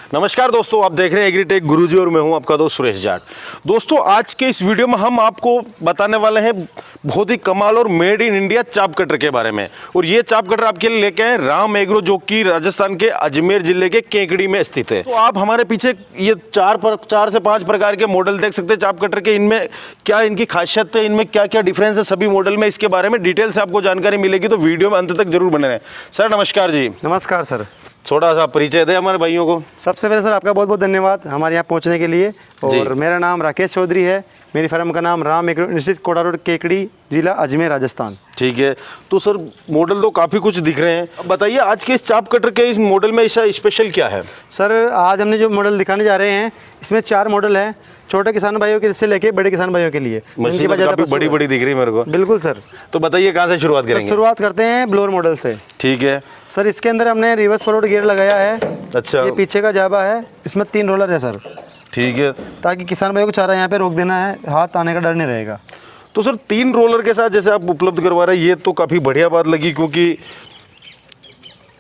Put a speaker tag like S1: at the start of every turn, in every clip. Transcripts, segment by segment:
S1: नमस्कार दोस्तों, आप देख रहे हैं एग्रीटेक गुरुजी और मैं हूं आपका दोस्त सुरेश जाट। दोस्तों, आज के इस वीडियो में हम आपको बताने वाले हैं बहुत ही कमाल और मेड इन इंडिया चाप कटर के बारे में। और ये चाप कटर आपके लिए लेके आए राम एग्रो, जो कि राजस्थान के अजमेर जिले के केकड़ी में स्थित है। तो आप हमारे पीछे ये चार से पाँच प्रकार के मॉडल देख सकते हैं चाप कटर के। इनमें क्या इनकी खासियत है, इनमें क्या क्या डिफरेंस है सभी मॉडल में, इसके बारे में डिटेल से आपको जानकारी मिलेगी। तो वीडियो में अंत तक जरूर बने रहें। सर नमस्कार जी।
S2: नमस्कार सर।
S1: थोड़ा सा परिचय दें हमारे भाइयों को।
S2: सबसे पहले सर आपका बहुत बहुत धन्यवाद हमारे यहाँ पहुँचने के लिए। और मेरा नाम राकेश चौधरी है, मेरी फर्म का नाम Ram agro institute Kota road Kekri, जिला अजमेर राजस्थान।
S1: ठीक है, तो सर मॉडल तो काफ़ी कुछ दिख रहे हैं। अब बताइए आज के इस चाप कटर के इस मॉडल में ऐसा स्पेशल क्या है?
S2: सर आज हमने जो मॉडल दिखाने जा रहे हैं इसमें 4 मॉडल हैं, छोटे किसान भाइयों के से लेके बड़े किसान भाइयों के लिए।
S1: मशीन काफी बड़ी बड़ी दिख रही है मेरे को।
S2: बिल्कुल सर।
S1: तो बताइए कहाँ से शुरुआत करेंगे?
S2: शुरुआत करते हैं ब्लोअर मॉडल से।
S1: ठीक है
S2: सर, इसके अंदर हमने रिवर्स फॉरवर्ड गियर लगाया है।
S1: अच्छा,
S2: ये पीछे का जाबा है, इसमें 3 रोलर है सर।
S1: ठीक है,
S2: ताकि किसान भाइयों को चारा यहाँ पे रोक देना है, हाथ आने का डर नहीं रहेगा।
S1: तो सर 3 रोलर के साथ जैसे आप उपलब्ध करवा रहे हैं, ये तो काफ़ी बढ़िया बात लगी, क्योंकि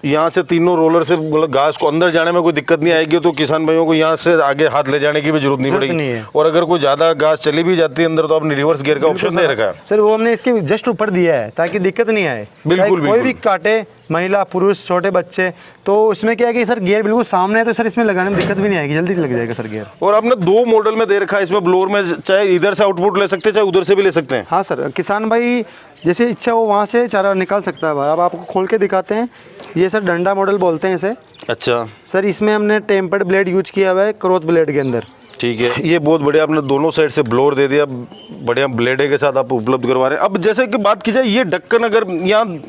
S1: यहाँ से तीनों रोलर से मतलब घास को अंदर जाने में कोई दिक्कत नहीं आएगी। तो किसान भाइयों को यहाँ से आगे हाथ ले जाने की भी जरूरत नहीं पड़ेगी। और अगर कोई ज़्यादा घास चली भी जाती है अंदर, तो आपने रिवर्स गियर का ऑप्शन दे रखा है
S2: सर। वो हमने इसके जस्ट ऊपर दिया है ताकि दिक्कत नहीं आए।
S1: बिल्कुल,
S2: कोई भी काटे, महिला पुरुष छोटे बच्चे, तो उसमें क्या है कि सर गियर बिल्कुल सामने है, तो सर इसमें लगाने में दिक्कत भी नहीं आएगी, जल्दी लग जाएगा सर गियर।
S1: और आपने 2 मॉडल में दे रखा है इसमें ब्लोअर में, चाहे इधर से आउटपुट ले सकते हैं चाहे उधर से भी ले सकते हैं।
S2: हाँ सर, किसान भाई जैसे इच्छा हो वहाँ से चारा निकाल सकता है। अब आपको खोल के दिखाते हैं। ये सर डंडा मॉडल बोलते हैं इसे।
S1: अच्छा
S2: सर, इसमें हमने टेम्पर्ड ब्लेड यूज किया हुआ है क्रोथ ब्लेड के अंदर।
S1: ठीक है, ये बहुत बढ़िया, आपने दोनों साइड से ब्लोअर दे दिया, बढ़िया ब्लेडे के साथ आप उपलब्ध करवा रहे हैं। अब जैसे कि बात की जाए, ये ढक्कन अगर यहाँ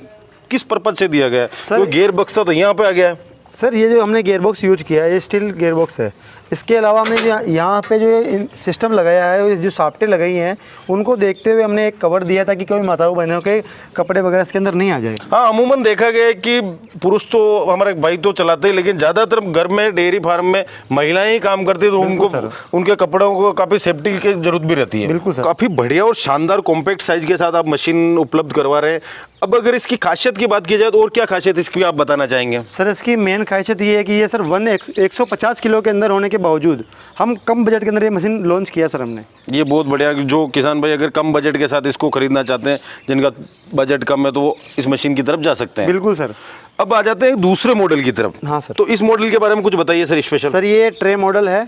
S1: किस पर्पज से दिया गया है? तो गियर बॉक्स था तो यहाँ पे आ गया है।
S2: सर ये जो हमने गियर बॉक्स यूज किया है ये स्टील गियर बॉक्स है। इसके अलावा हमने यहाँ पे जो सिस्टम लगाया है, जो साफ्टें लगाई हैं, उनको देखते हुए हमने एक कवर दिया ताकि कोई माताओं बहनों के कपड़े वगैरह इसके अंदर नहीं आ जाए।
S1: हाँ, अमूमन देखा गया है कि पुरुष तो हमारे भाई तो चलाते हैं, लेकिन ज़्यादातर घर में डेयरी फार्म में महिलाएं ही काम करती है, तो उनको उनके कपड़ों को काफ़ी सेफ्टी की जरूरत भी रहती है।
S2: बिल्कुल सर।
S1: काफ़ी बढ़िया और शानदार कॉम्पैक्ट साइज के साथ आप मशीन उपलब्ध करवा रहे हैं। अब अगर इसकी खासियत की बात की जाए तो और क्या खासियत इसकी आप बताना चाहेंगे?
S2: सर इसकी मेन खासियत ये है कि ये सर 150 किलो के अंदर होने के बावजूद हम कम बजट के अंदर ये मशीन लॉन्च किया सर हमने।
S1: ये बहुत बढ़िया, जो किसान भाई अगर कम बजट के साथ इसको खरीदना चाहते हैं, जिनका बजट कम है, तो वो इस मशीन की तरफ जा सकते हैं।
S2: बिल्कुल सर।
S1: अब आ जाते हैं दूसरे मॉडल की तरफ।
S2: हाँ सर।
S1: तो इस मॉडल के बारे में कुछ बताइए सर स्पेशल।
S2: सर ये ट्रे मॉडल है,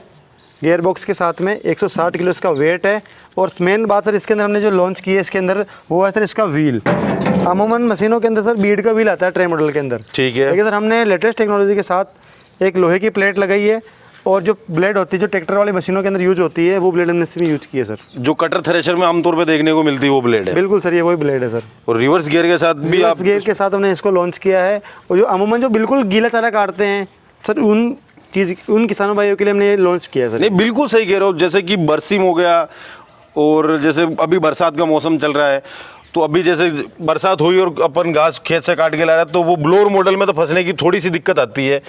S2: गियर बॉक्स के साथ में 160 किलो इसका वेट है। और मेन बात सर इसके अंदर हमने जो लॉन्च की है इसके अंदर, वो है सर इसका व्हील। अमूमन मशीनों के अंदर सर बीड का व्हील आता है ट्रे मॉडल के अंदर।
S1: ठीक है,
S2: लेकिन सर हमने लेटेस्ट टेक्नोलॉजी के साथ एक लोहे की प्लेट लगाई है, और जो ब्लेड होती है जो ट्रैक्टर वाली मशीनों के अंदर यूज होती है, वो ब्लेड हमने इसमें यूज की है सर।
S1: जो कटर थ्रेशर में आमतौर पे देखने को मिलती है वो ब्लेड है।
S2: बिल्कुल सर, ये वही ब्लेड है सर।
S1: और रिवर्स गियर के साथ भी आप
S2: गियर के साथ हमने इसको लॉन्च किया है। और जो अमूमन जो बिल्कुल गीला चारा काटते हैं सर, उन किसानों भाइयों के लिए हमने लॉन्च किया है सर।
S1: नहीं, बिल्कुल सही कह रहे हो। जैसे कि बरसीम हो गया, और जैसे अभी बरसात का मौसम चल रहा है, तो अभी जैसे बरसात हुई और अपन घास खेत से काट के ला रहा है, तो वो ब्लोअर मॉडल में तो फंसने की थोड़ी सी दिक्कत आती है।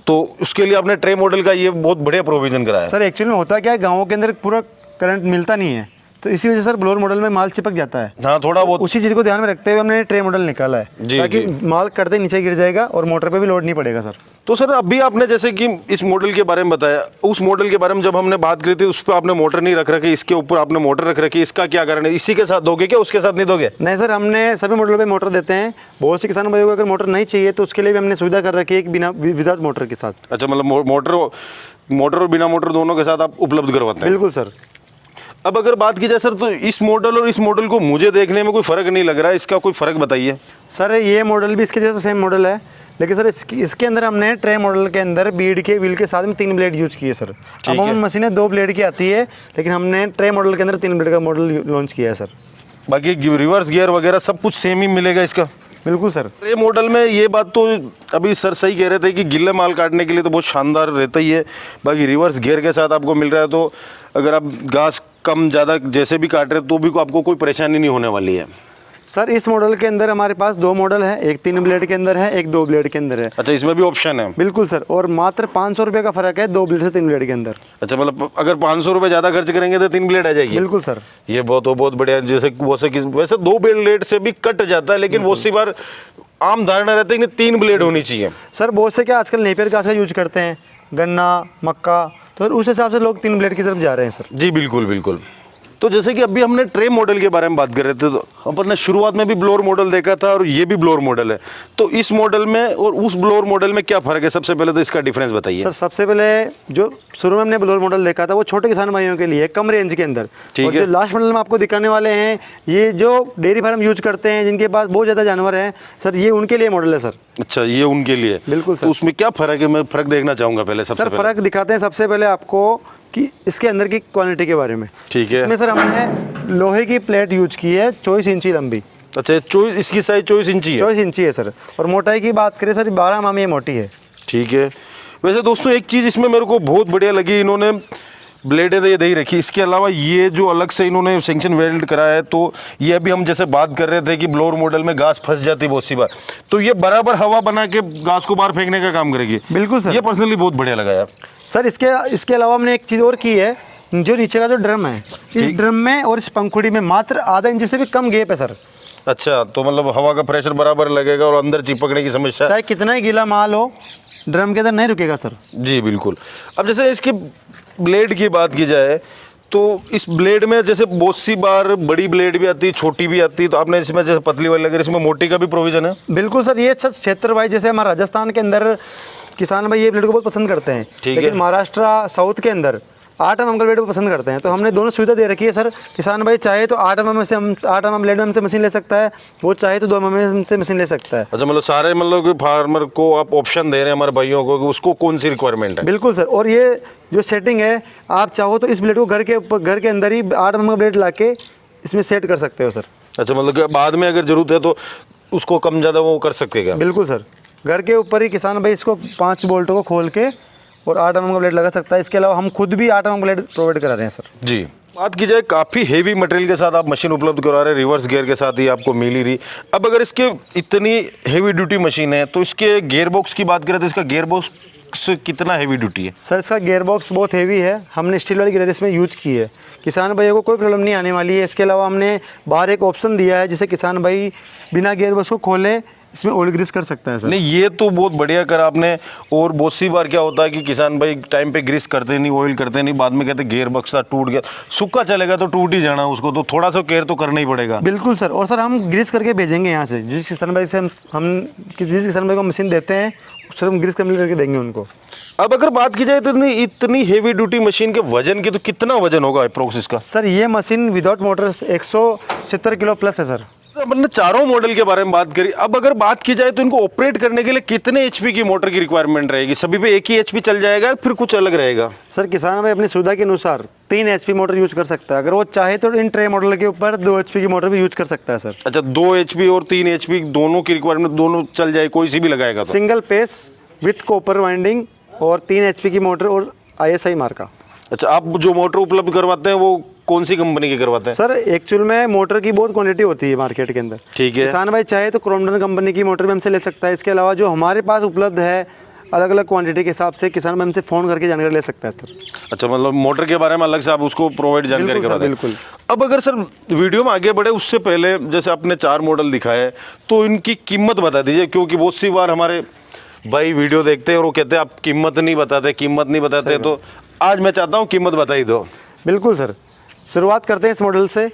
S1: तो उसके लिए आपने ट्रे मॉडल का ये बहुत बढ़िया प्रोविजन कराया है।
S2: सर एक्चुअली में होता क्या है, गाँवों के अंदर पूरा करंट मिलता नहीं है, तो इसी वजह से सर ब्लोअर मॉडल में माल चिपक जाता है।
S1: हाँ, थोड़ा बहुत
S2: उसी चीज़ को ध्यान में रखते हुए हमने ट्रे मॉडल निकाला है, ताकि माल करते नीचे गिर जाएगा और मोटर पे भी लोड नहीं पड़ेगा सर।
S1: तो सर अभी आपने जैसे कि इस मॉडल के बारे में बताया, उस मॉडल के बारे में जब हमने बात करी थी, उस पर आपने मोटर नहीं रख रखी, इसके ऊपर आपने मोटर रख रखी, इसका क्या कारण है? इसी के साथ दोगे क्या, उसके साथ नहीं दोगे?
S2: नहीं सर, हमने सभी मॉडल पे मोटर देते हैं। बहुत से किसानों भाइयों को अगर मोटर नहीं चाहिए तो उसके लिए भी हमने सुविधा कर रखी है कि बिना विदाउट मोटर के साथ।
S1: अच्छा, मतलब मोटर और बिना मोटर दोनों के साथ आप उपलब्ध करवाते हैं?
S2: बिल्कुल सर।
S1: अब अगर बात की जाए सर, तो इस मॉडल और इस मॉडल को मुझे देखने में कोई फ़र्क नहीं लग रहा है, इसका कोई फ़र्क बताइए।
S2: सर ये मॉडल भी इसके जैसा सेम मॉडल है, लेकिन सर इसके अंदर हमने ट्रे मॉडल के अंदर बीड के व्हील के साथ में 3 ब्लेड यूज किए सर। अमूमन मशीनें 2 ब्लेड की आती है, लेकिन हमने ट्रे मॉडल के अंदर 3 ब्लेड का मॉडल लॉन्च किया है सर।
S1: बाकी रिवर्स गियर वगैरह सब कुछ सेम ही मिलेगा इसका?
S2: बिल्कुल सर।
S1: ये मॉडल में ये बात तो अभी सर सही कह रहे थे कि गिल्ले माल काटने के लिए तो बहुत शानदार रहता ही है। बाकी रिवर्स गियर के साथ आपको मिल रहा है, तो अगर आप घास कम ज़्यादा जैसे भी काट रहे हैं तो भी आपको कोई परेशानी नहीं होने वाली है।
S2: सर इस मॉडल के अंदर हमारे पास 2 मॉडल है, एक 3 ब्लेड के अंदर है, एक 2 ब्लेड के अंदर है।
S1: अच्छा, इसमें भी ऑप्शन है?
S2: बिल्कुल सर। और मात्र 500 रुपये का फर्क है 2 ब्लेड से 3 ब्लेड के अंदर।
S1: अच्छा, मतलब अगर 500 रुपये ज़्यादा खर्च करेंगे तो 3 ब्लेड आ जाएगी?
S2: बिल्कुल सर।
S1: ये बहुत बढ़िया। जैसे वैसे 2 ब्लेड से भी कट जाता है, लेकिन बहुत सी बार आम धारणा रहती है कि 3 ब्लेड होनी चाहिए।
S2: सर बहुत से क्या आजकल नेपियर घास का यूज करते हैं, गन्ना, मक्का, तो उस हिसाब से लोग 3 ब्लेड की तरफ जा रहे हैं सर।
S1: जी बिल्कुल बिल्कुल। तो जैसे कि अभी हमने ट्रे मॉडल के बारे में बात कर रहे थे, तो अपन ने शुरुआत में भी ब्लोअर मॉडल देखा था और ये भी ब्लोअर मॉडल है, तो इस मॉडल में और उस ब्लोअर मॉडल में क्या फ़र्क है? सबसे पहले तो इसका डिफरेंस बताइए।
S2: सर सबसे पहले जो शुरू में हमने ब्लोअर मॉडल देखा था वो छोटे किसान भाइयों के लिए कम रेंज के अंदर,
S1: ठीक
S2: और
S1: है।
S2: जो लास्ट मॉडल में आपको दिखाने वाले हैं ये जो डेयरी फार्म यूज करते हैं, जिनके पास बहुत ज़्यादा जानवर हैं सर, ये उनके लिए मॉडल है सर।
S1: अच्छा, ये उनके लिए।
S2: बिल्कुल सर।
S1: तो उसमें क्या फ़र्क है? मैं फ़र्क देखना चाहूँगा पहले। सबसे
S2: सर
S1: पहले
S2: फ़र्क दिखाते हैं सबसे पहले आपको कि इसके अंदर की क्वालिटी के बारे में।
S1: ठीक है।
S2: इसमें सर हमने लोहे की प्लेट यूज की है 24 इंची लंबी।
S1: अच्छा, 24, इसकी साइज 24 इंची है।
S2: 24 इंची है सर, और मोटाई की बात करें सर 12 mm ये मोटी है।
S1: ठीक है। वैसे दोस्तों एक चीज़ इसमें मेरे को बहुत बढ़िया लगी, इन्होंने ब्लेडें दे ही रखी। इसके अलावा ये जो अलग से इन्होंने सेक्शन वेल्ड कराया है, तो ये अभी हम जैसे बात कर रहे थे कि ब्लोअर मॉडल में घास फंस जाती है बहुत सी बार, तो ये बराबर हवा बना के घास को बाहर फेंकने का काम करेगी।
S2: बिल्कुल सर।
S1: ये पर्सनली बहुत बढ़िया लगा यार।
S2: सर इसके अलावा हमने एक चीज़ और की है, जो नीचे का जो ड्रम है, इस ड्रम में और इस पंखुड़ी में मात्र आधा इंच से भी कम गैप है सर।
S1: अच्छा, तो मतलब हवा का प्रेशर बराबर लगेगा और अंदर चिपकने की समस्या।
S2: चाहे कितना ही गीला माल हो, ड्रम के अंदर नहीं रुकेगा सर।
S1: जी बिल्कुल। अब जैसे इसके ब्लेड की बात की जाए, तो इस ब्लेड में जैसे बहुत सी बार बड़ी ब्लेड भी आती है, छोटी भी आती है, तो आपने इसमें जैसे पतली वाली लगी, इसमें मोटी का भी प्रोविजन है?
S2: बिल्कुल सर। ये सर क्षेत्र वाइज, जैसे हमारे राजस्थान के अंदर किसान भाई ये ब्लेड को बहुत पसंद करते हैं,
S1: ठीक है।
S2: लेकिन महाराष्ट्र साउथ के अंदर 8 mm का ब्लेड को पसंद करते हैं, तो हमने दोनों सुविधा दे रखी है सर। किसान भाई चाहे तो 8 mm से 8 mm ब्लेड में हमसे मशीन ले सकता है, वो चाहे तो 2 mm से मशीन ले सकता है।
S1: अच्छा, मतलब सारे मतलब कि फार्मर को आप ऑप्शन दे रहे हैं, हमारे भाइयों को, कि उसको कौन सी रिक्वायरमेंट है।
S2: बिल्कुल सर। और ये जो सेटिंग है, आप चाहो तो इस ब्लेड को घर के अंदर ही 8 mm का ब्लेड ला के इसमें सेट कर सकते हो सर।
S1: अच्छा, मतलब कि बाद में अगर जरूरत है तो उसको कम ज़्यादा वो कर सकते हैं क्या?
S2: बिल्कुल सर। घर के ऊपर ही किसान भाई इसको 5 बोल्टों को खोल के और 8 mm का ब्लेड लगा सकता है। इसके अलावा हम खुद भी 8 mm ब्लेड प्रोवाइड करा रहे हैं सर।
S1: जी। बात की जाए, काफ़ी हेवी मटेरियल के साथ आप मशीन उपलब्ध करा रहे हैं, रिवर्स गियर के साथ ही आपको मिल ही रही। अब अगर इसके इतनी हेवी ड्यूटी मशीन है, तो इसके गियर बॉक्स की बात करें तो इसका गियर बॉक्स कितना हेवी ड्यूटी है?
S2: सर इसका गियर बॉक्स बहुत हेवी है, हमने स्टील वाली गियर इसमें यूज की है, किसान भाइयों को कोई प्रॉब्लम नहीं आने वाली है। इसके अलावा हमने बाहर एक ऑप्शन दिया है, जिसे किसान भाई बिना गियर बॉक्स को खोले इसमें ऑयल ग्रीस कर सकता है सर।
S1: नहीं, ये तो बहुत बढ़िया करा आपने। और बहुत सी बार क्या होता है कि किसान भाई टाइम पे ग्रीस करते नहीं, ऑयल करते नहीं, बाद में कहते गियर बॉक्स टूट गया, सूखा चलेगा तो टूट ही जाना उसको, तो थोड़ा सा केयर तो करना ही पड़ेगा।
S2: बिल्कुल सर। और सर हम ग्रीस करके भेजेंगे यहाँ से, जिस किसान भाई से हम जिस किसान भाई को मशीन देते हैं, सर हम ग्रीस कंप्लीट करके देंगे उनको।
S1: अब अगर बात की जाए तो इतनी हेवी ड्यूटी मशीन के वजन की, तो कितना वजन होगा अप्रोक्स इसका?
S2: सर ये machine without motor 170 kilo plus है सर।
S1: अपन ने चारों मॉडल के बारे में बात करी। अब अगर बात की जाए तो इनको ऑपरेट करने के लिए कितने एचपी की मोटर की रिक्वायरमेंट रहेगी? सभी पे एक ही एचपी चल जाएगा, फिर कुछ अलग रहेगा?
S2: सर किसान भाई अपनी सुविधा के अनुसार 3 HP मोटर यूज कर सकता है, अगर वो चाहे तो इन ट्रे मॉडल के ऊपर 2 HP की मोटर भी यूज कर सकता है सर।
S1: अच्छा, 2 एचपी और 3 एचपी दोनों की रिक्वायरमेंट, दोनों चल जाए, कोई सी भी लगाएगा तो?
S2: Single phase with copper winding और 3 HP की मोटर और ISI मार्का।
S1: अच्छा, आप जो मोटर उपलब्ध करवाते हैं वो कौन सी कंपनी की करवाते हैं?
S2: सर एक्चुअल में मोटर की बहुत क्वांटिटी होती है मार्केट के अंदर,
S1: ठीक है।
S2: किसान भाई चाहे तो क्रॉम्पटन कंपनी की मोटर भी हमसे ले सकता है। इसके अलावा जो हमारे पास उपलब्ध है अलग अलग क्वांटिटी के हिसाब से, किसान भाई हमसे फ़ोन करके जानकारी ले सकता है सर।
S1: अच्छा, मतलब मोटर के बारे में अलग से आप उसको प्रोवाइड जानकारी
S2: बिल्कुल सर,
S1: करवाते हैं?
S2: बिल्कुल।
S1: अब अगर सर वीडियो में आगे बढ़े उससे पहले, जैसे आपने 4 मॉडल दिखाए, तो इनकी कीमत बता दीजिए, क्योंकि बहुत सी बार हमारे भाई वीडियो देखते हैं और वो कहते हैं आप कीमत नहीं बताते, तो आज मैं चाहता हूँ कीमत बता ही दो।
S2: बिल्कुल सर। शुरुआत करते हैं इस मॉडल से।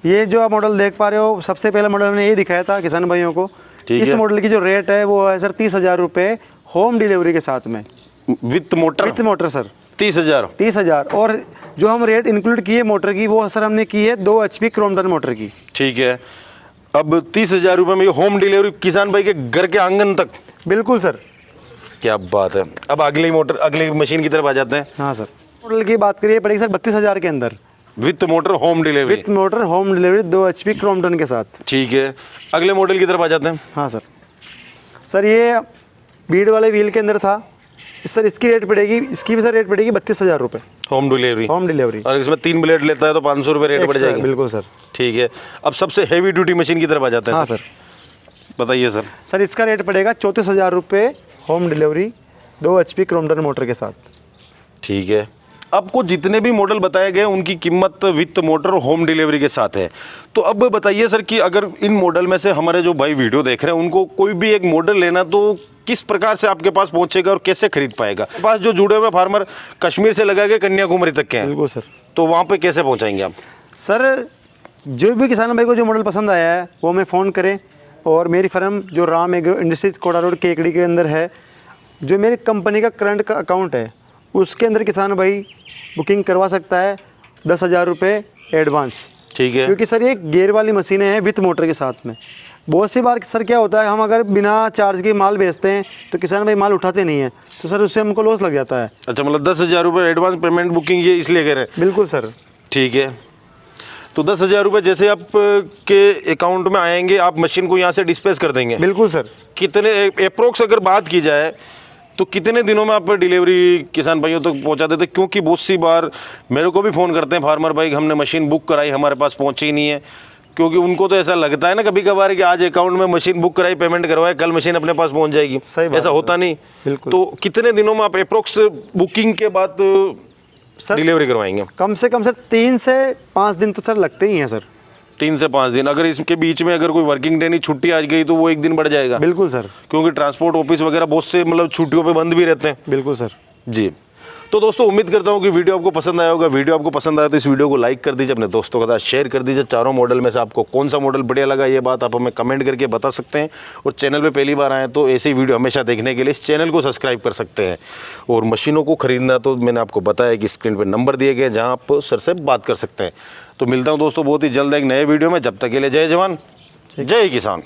S2: ये जो आप मॉडल देख पा रहे हो, सबसे पहला मॉडल हमने ये दिखाया था किसान भाइयों को।
S1: ठीक
S2: इस
S1: है।
S2: मॉडल की जो रेट है वो है सर 30,000 रुपये होम डिलीवरी के साथ में,
S1: with motor?
S2: With motor sir
S1: 30,000।
S2: 30,000। और जो हम रेट इंक्लूड किए मोटर की, वो सर हमने की है 2 HP क्रॉम्पटन मोटर की।
S1: ठीक है। अब 30,000 रुपये में ये होम डिलीवरी किसान भाई के घर के आंगन तक?
S2: बिल्कुल सर।
S1: क्या बात है। अब अगली मशीन की तरफ आ जाते हैं।
S2: हाँ सर। मॉडल की बात करिए पड़ेगी सर 32,000 के अंदर,
S1: with motor home delivery?
S2: With motor home delivery 2 HP Crompton के साथ।
S1: ठीक है। अगले मॉडल की तरफ आ जाते हैं।
S2: हाँ सर। सर ये बीड वाले व्हील के अंदर था सर, इसकी रेट पड़ेगी, इसकी भी सर रेट पड़ेगी 32,000 रुपये
S1: होम डिलीवरी?
S2: Home delivery.
S1: और इसमें 3 ब्लेड लेता है तो 500 रुपये रेट बढ़ जाएगी?
S2: बिल्कुल सर।
S1: ठीक है। अब सबसे हेवी ड्यूटी मशीन की तरफ आ जाते हैं।
S2: हाँ सर।
S1: बताइए सर।
S2: सर इसका रेट पड़ेगा 34,000 रुपये home delivery 2 HP Crompton motor के साथ।
S1: ठीक है। आपको जितने भी मॉडल बताए गए उनकी कीमत विथ मोटर और होम डिलीवरी के साथ है। तो अब बताइए सर कि अगर इन मॉडल में से हमारे जो भाई वीडियो देख रहे हैं उनको कोई भी एक मॉडल लेना तो किस प्रकार से आपके पास पहुंचेगा और कैसे खरीद पाएगा? पास जो जुड़े हुए फार्मर कश्मीर से लगा के कन्याकुमारी तक के हैं,
S2: बिल्कुल सर।
S1: तो वहाँ पे कैसे पहुँचाएंगे आप?
S2: सर जो भी किसान भाई को जो मॉडल पसंद आया है वो हमें फ़ोन करें, और मेरी फर्म जो Ram agro industries Kota road Kekri के अंदर है, जो मेरी कंपनी का करंट का अकाउंट है उसके अंदर किसान भाई बुकिंग करवा सकता है 10,000 रुपये एडवांस।
S1: ठीक है।
S2: क्योंकि सर ये गियर वाली मशीनें हैं विथ मोटर के साथ में। बहुत सी बार सर क्या होता है, हम अगर बिना चार्ज के माल बेचते हैं तो किसान भाई माल उठाते नहीं है, तो सर उससे हमको लॉस लग जाता है।
S1: अच्छा, मतलब 10,000 रुपये एडवांस पेमेंट बुकिंग ये इसलिए कह रहे हैं?
S2: बिल्कुल सर।
S1: ठीक है। तो 10,000 रुपये जैसे आप के अकाउंट में आएंगे, आप मशीन को यहाँ से डिस्पैच कर देंगे?
S2: बिल्कुल सर।
S1: कितने अप्रोक्स अगर बात की जाए तो कितने दिनों में आप डिलीवरी किसान भाइयों तक पहुँचा देते? क्योंकि बहुत सी बार मेरे को भी फ़ोन करते हैं फार्मर भाई, हमने मशीन बुक कराई हमारे पास पहुँची नहीं है। क्योंकि उनको तो ऐसा लगता है ना कभी कभार कि आज अकाउंट में मशीन बुक कराई, पेमेंट करवाए, कल मशीन अपने पास पहुँच जाएगी।
S2: सही बात
S1: ऐसा
S2: है।
S1: होता नहीं।
S2: बिल्कुल।
S1: तो कितने दिनों में आप अप्रोक्स बुकिंग के बाद
S2: सर
S1: डिलीवरी करवाएंगे?
S2: कम से कम सर 3 से 5 दिन तो सर लगते ही हैं सर।
S1: 3 से 5 दिन। अगर इसके बीच में अगर कोई वर्किंग डे नहीं, छुट्टी आ गई तो वो 1 दिन बढ़ जाएगा?
S2: बिल्कुल सर।
S1: क्योंकि ट्रांसपोर्ट ऑफिस वगैरह बहुत से मतलब छुट्टियों पे बंद भी रहते हैं।
S2: बिल्कुल सर।
S1: जी। तो दोस्तों उम्मीद करता हूँ कि वीडियो आपको पसंद आया होगा। वीडियो आपको पसंद आया तो इस वीडियो को लाइक कर दीजिए, अपने दोस्तों के साथ शेयर कर दीजिए। चारों मॉडल में से आपको कौन सा मॉडल बढ़िया लगा ये बात आप हमें कमेंट करके बता सकते हैं। और चैनल पे पहली बार आए तो ऐसी वीडियो हमेशा देखने के लिए इस चैनल को सब्सक्राइब कर सकते हैं। और मशीनों को खरीदना तो मैंने आपको बताया कि स्क्रीन पर नंबर दिए गए जहाँ आप सर से बात कर सकते हैं। तो मिलता हूँ दोस्तों बहुत ही जल्द एक नए वीडियो में। जब तक के लिए जय जवान जय किसान।